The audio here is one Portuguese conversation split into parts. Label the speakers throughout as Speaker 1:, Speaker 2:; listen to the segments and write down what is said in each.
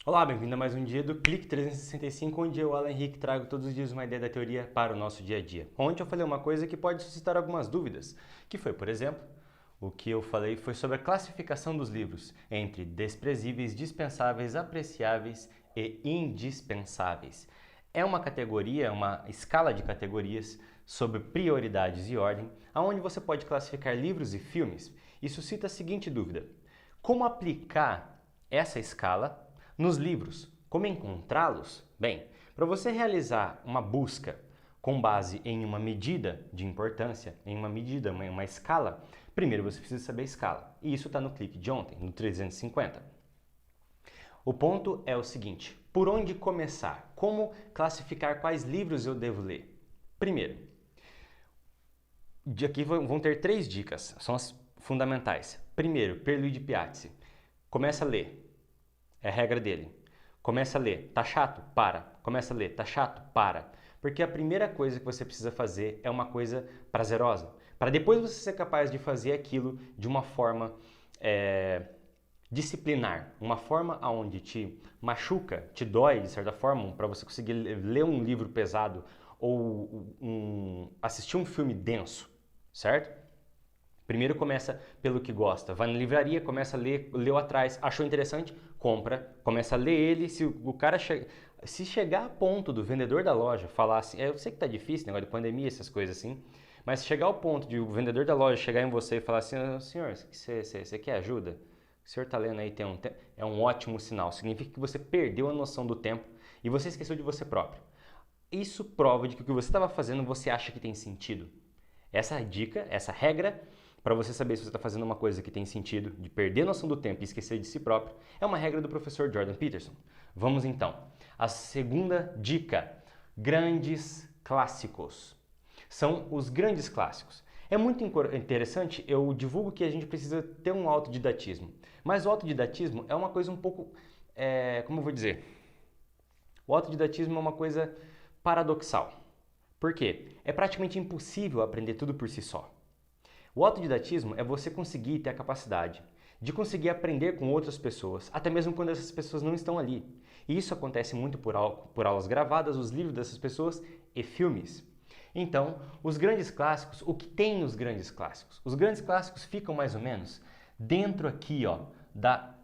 Speaker 1: Olá, bem-vindo a mais um dia do Clique 365, onde eu, Alan Henrique, trago todos os dias uma ideia da teoria para o nosso dia a dia. Ontem eu falei uma coisa que pode suscitar algumas dúvidas, que foi, por exemplo, o que eu falei foi sobre a classificação dos livros entre desprezíveis, dispensáveis, apreciáveis e indispensáveis. É uma categoria, uma escala de categorias sobre prioridades e ordem, onde você pode classificar livros e filmes. E suscita a seguinte dúvida: como aplicar essa escala nos livros? Como encontrá-los? Bem, para você realizar uma busca com base em uma medida de importância, em uma medida, uma escala, primeiro você precisa saber a escala. E isso está no clique de ontem, no 350. O ponto é o seguinte: por onde começar? Como classificar quais livros eu devo ler? Primeiro, aqui vão ter 3 dicas, são as fundamentais. Primeiro, Pierluigi Piazzi. Começa a ler. É a regra dele. Começa a ler, tá chato? Para. Começa a ler, tá chato? Para. Porque a primeira coisa que você precisa fazer é uma coisa prazerosa. Para depois você ser capaz de fazer aquilo de uma forma disciplinar. Uma forma onde te machuca, te dói de certa forma, para você conseguir ler um livro pesado ou assistir um filme denso, certo? Primeiro começa pelo que gosta, vai na livraria, começa a ler, leu atrás, achou interessante, compra, começa a ler ele. Se o cara se chegar a ponto do vendedor da loja falar assim, eu sei que tá difícil, negócio de pandemia, essas coisas assim, mas se chegar ao ponto de o vendedor da loja chegar em você e falar assim, senhor, você quer ajuda? O senhor tá lendo aí, é um ótimo sinal, significa que você perdeu a noção do tempo e você esqueceu de você próprio. Isso prova de que o que você estava fazendo você acha que tem sentido. Essa dica, essa regra, para você saber se você está fazendo uma coisa que tem sentido, de perder a noção do tempo e esquecer de si próprio, é uma regra do professor Jordan Peterson. Vamos então. A segunda dica: grandes clássicos. São os grandes clássicos. É muito interessante, eu divulgo que a gente precisa ter um autodidatismo. Mas o autodidatismo é uma coisa um pouco, como eu vou dizer? O autodidatismo é uma coisa paradoxal. Por quê? É praticamente impossível aprender tudo por si só. O autodidatismo é você conseguir ter a capacidade de conseguir aprender com outras pessoas, até mesmo quando essas pessoas não estão ali. E isso acontece muito por aulas gravadas, os livros dessas pessoas e filmes. Então, os grandes clássicos, o que tem nos grandes clássicos? Os grandes clássicos ficam mais ou menos dentro aqui, da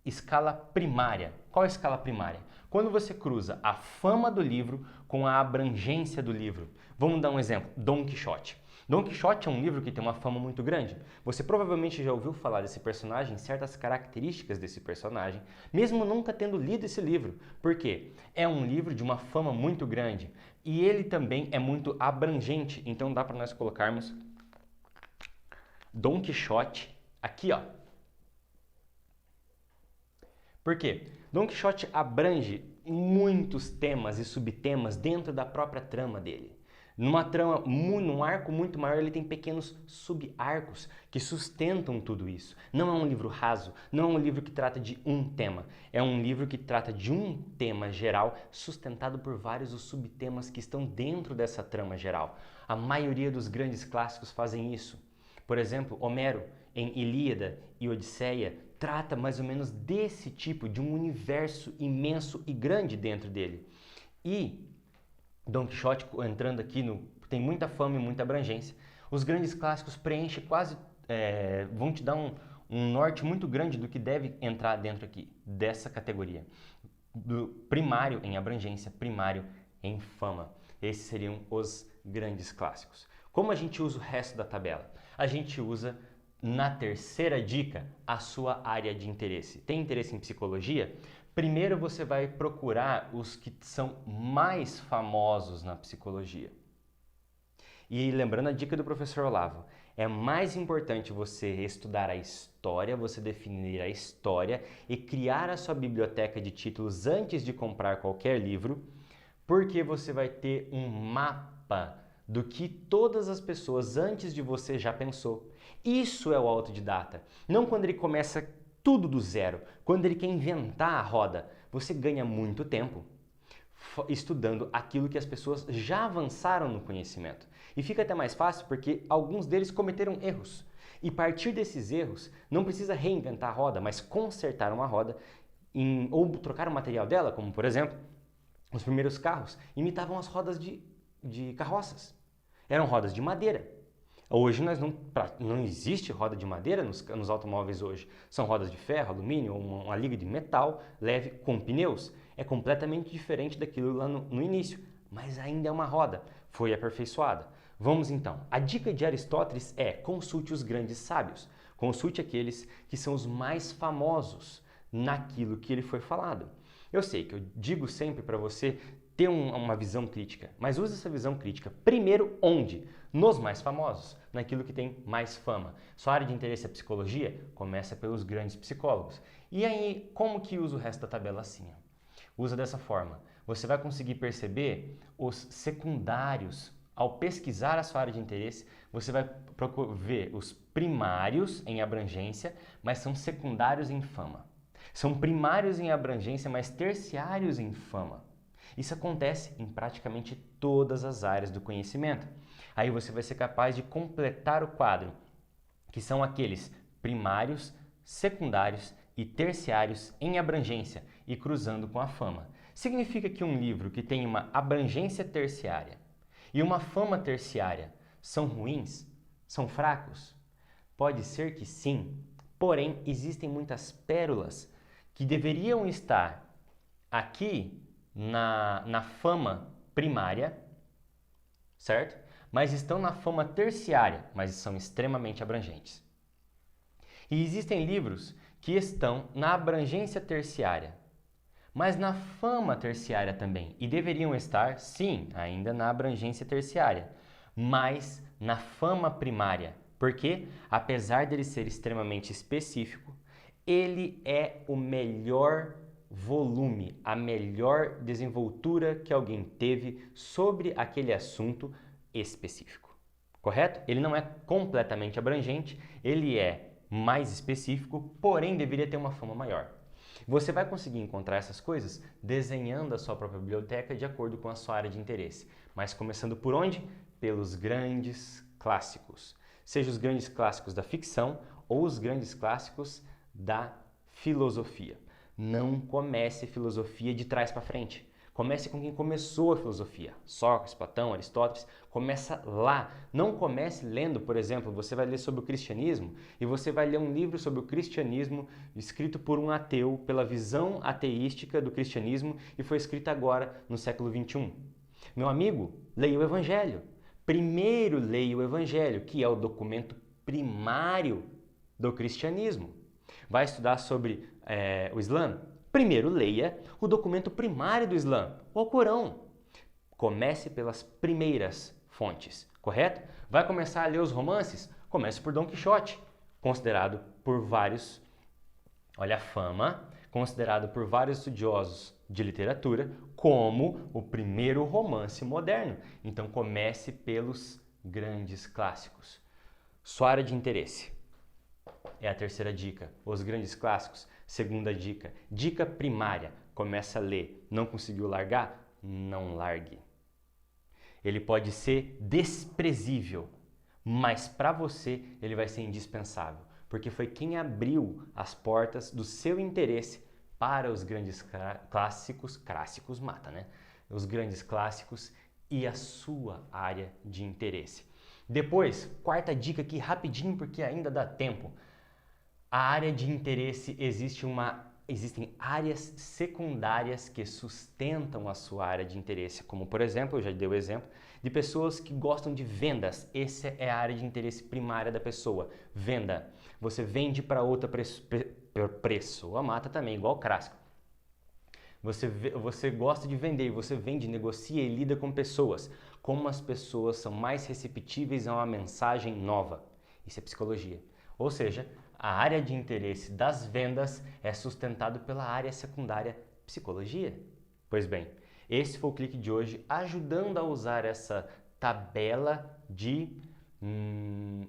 Speaker 1: escala primária. Qual é a escala primária? Quando você cruza a fama do livro com a abrangência do livro. Vamos dar um exemplo: Dom Quixote. Dom Quixote é um livro que tem uma fama muito grande. Você provavelmente já ouviu falar desse personagem, certas características desse personagem, mesmo nunca tendo lido esse livro. Por quê? É um livro de uma fama muito grande e ele também é muito abrangente. Então dá para nós colocarmos Dom Quixote aqui, Por quê? Dom Quixote abrange muitos temas e subtemas dentro da própria trama dele. Num arco muito maior, ele tem pequenos subarcos que sustentam tudo isso. Não é um livro raso, não é um livro que trata de um tema. É um livro que trata de um tema geral, sustentado por vários os subtemas que estão dentro dessa trama geral. A maioria dos grandes clássicos fazem isso. Por exemplo, Homero, em Ilíada e Odisseia, trata mais ou menos desse tipo de um universo imenso e grande dentro dele. E Dom Quixote, entrando aqui, tem muita fama e muita abrangência. Os grandes clássicos preenchem quase, vão te dar um norte muito grande do que deve entrar dentro aqui, dessa categoria. Do primário em abrangência, primário em fama. Esses seriam os grandes clássicos. Como a gente usa o resto da tabela? A gente usa, na terceira dica, a sua área de interesse. Tem interesse em psicologia? Primeiro você vai procurar os que são mais famosos na psicologia. E lembrando a dica do professor Olavo, é mais importante você estudar a história, você definir a história e criar a sua biblioteca de títulos antes de comprar qualquer livro, porque você vai ter um mapa do que todas as pessoas antes de você já pensou. Isso é o autodidata. Não quando ele começa tudo do zero. Quando ele quer inventar a roda, você ganha muito tempo estudando aquilo que as pessoas já avançaram no conhecimento. E fica até mais fácil porque alguns deles cometeram erros. E a partir desses erros, não precisa reinventar a roda, mas consertar uma roda ou trocar o material dela, como por exemplo, os primeiros carros imitavam as rodas de carroças. Eram rodas de madeira. Hoje não existe roda de madeira nos automóveis hoje. São rodas de ferro, alumínio, uma liga de metal leve com pneus. É completamente diferente daquilo lá no início, mas ainda é uma roda. Foi aperfeiçoada. Vamos então. A dica de Aristóteles é: consulte os grandes sábios. Consulte aqueles que são os mais famosos naquilo que ele foi falado. Eu sei que eu digo sempre para você ter uma visão crítica, mas use essa visão crítica primeiro onde? Nos mais famosos, naquilo que tem mais fama. Sua área de interesse é psicologia? Começa pelos grandes psicólogos. E aí, como que usa o resto da tabela assim? Usa dessa forma. Você vai conseguir perceber os secundários. Ao pesquisar a sua área de interesse, você vai ver os primários em abrangência, mas são secundários em fama. São primários em abrangência, mas terciários em fama. Isso acontece em praticamente todas as áreas do conhecimento. Aí você vai ser capaz de completar o quadro, que são aqueles primários, secundários e terciários em abrangência e cruzando com a fama. Significa que um livro que tem uma abrangência terciária e uma fama terciária são ruins? São fracos? Pode ser que sim, porém existem muitas pérolas que deveriam estar aqui na fama primária, certo? Mas estão na fama terciária, mas são extremamente abrangentes. E existem livros que estão na abrangência terciária, mas na fama terciária também, e deveriam estar, sim, ainda na abrangência terciária, mas na fama primária, porque, apesar dele ser extremamente específico, ele é o melhor volume, a melhor desenvoltura que alguém teve sobre aquele assunto específico, correto? Ele não é completamente abrangente, ele é mais específico, porém deveria ter uma fama maior. Você vai conseguir encontrar essas coisas desenhando a sua própria biblioteca de acordo com a sua área de interesse, mas começando por onde? Pelos grandes clássicos, seja os grandes clássicos da ficção ou os grandes clássicos da filosofia. Não comece filosofia de trás para frente. Comece com quem começou a filosofia. Sócrates, Platão, Aristóteles. Começa lá. Não comece lendo, por exemplo, você vai ler sobre o cristianismo e você vai ler um livro sobre o cristianismo escrito por um ateu, pela visão ateística do cristianismo e foi escrito agora no século XXI. Meu amigo, leia o Evangelho. Primeiro leia o Evangelho, que é o documento primário do cristianismo. Vai estudar sobre o Islã? Primeiro leia o documento primário do Islã, o Alcorão. Comece pelas primeiras fontes, correto? Vai começar a ler os romances? Comece por Dom Quixote, considerado por vários, olha a fama, considerado por vários estudiosos de literatura como o primeiro romance moderno. Então comece pelos grandes clássicos. Sua área de interesse é a terceira dica, os grandes clássicos. Segunda dica, dica primária, começa a ler. Não conseguiu largar? Não largue. Ele pode ser desprezível, mas para você ele vai ser indispensável, porque foi quem abriu as portas do seu interesse para os grandes clássicos mata, né? Os grandes clássicos e a sua área de interesse. Depois, quarta dica aqui rapidinho porque ainda dá tempo. A área de interesse existem áreas secundárias que sustentam a sua área de interesse, como por exemplo, eu já dei o exemplo, de pessoas que gostam de vendas. Essa é a área de interesse primária da pessoa, venda. Você vende para outra pessoa, mata também, igual clássico. Você gosta de vender, você vende, negocia e lida com pessoas. Como as pessoas são mais receptíveis a uma mensagem nova. Isso é psicologia. Ou seja, a área de interesse das vendas é sustentado pela área secundária psicologia. Pois bem, esse foi o clique de hoje, ajudando a usar essa tabela de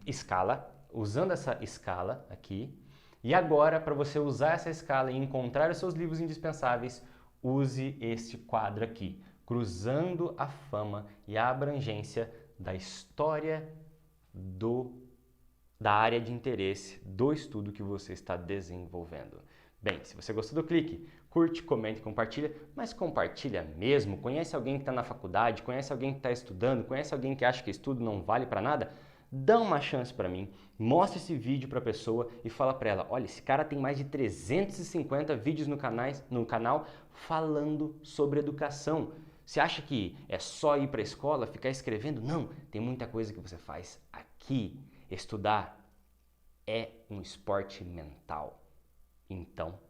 Speaker 1: escala, usando essa escala aqui. E agora, para você usar essa escala e encontrar os seus livros indispensáveis, use este quadro aqui, cruzando a fama e a abrangência da história da área de interesse do estudo que você está desenvolvendo. Bem, se você gostou do clique, Curte, comenta e compartilha, mas compartilha mesmo. Conhece alguém que está na faculdade, conhece alguém que está estudando, conhece alguém que acha que estudo não vale para nada? Dá uma chance para mim, mostra esse vídeo para a pessoa e fala para ela, olha, esse cara tem mais de 350 vídeos no canal falando sobre educação. Você acha que é só ir para a escola, ficar escrevendo? Não, tem muita coisa que você faz aqui. Estudar é um esporte mental. Então,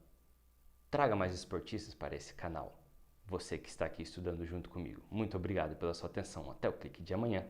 Speaker 1: traga mais esportistas para esse canal. Você que está aqui estudando junto comigo. Muito obrigado pela sua atenção. Até o clique de amanhã.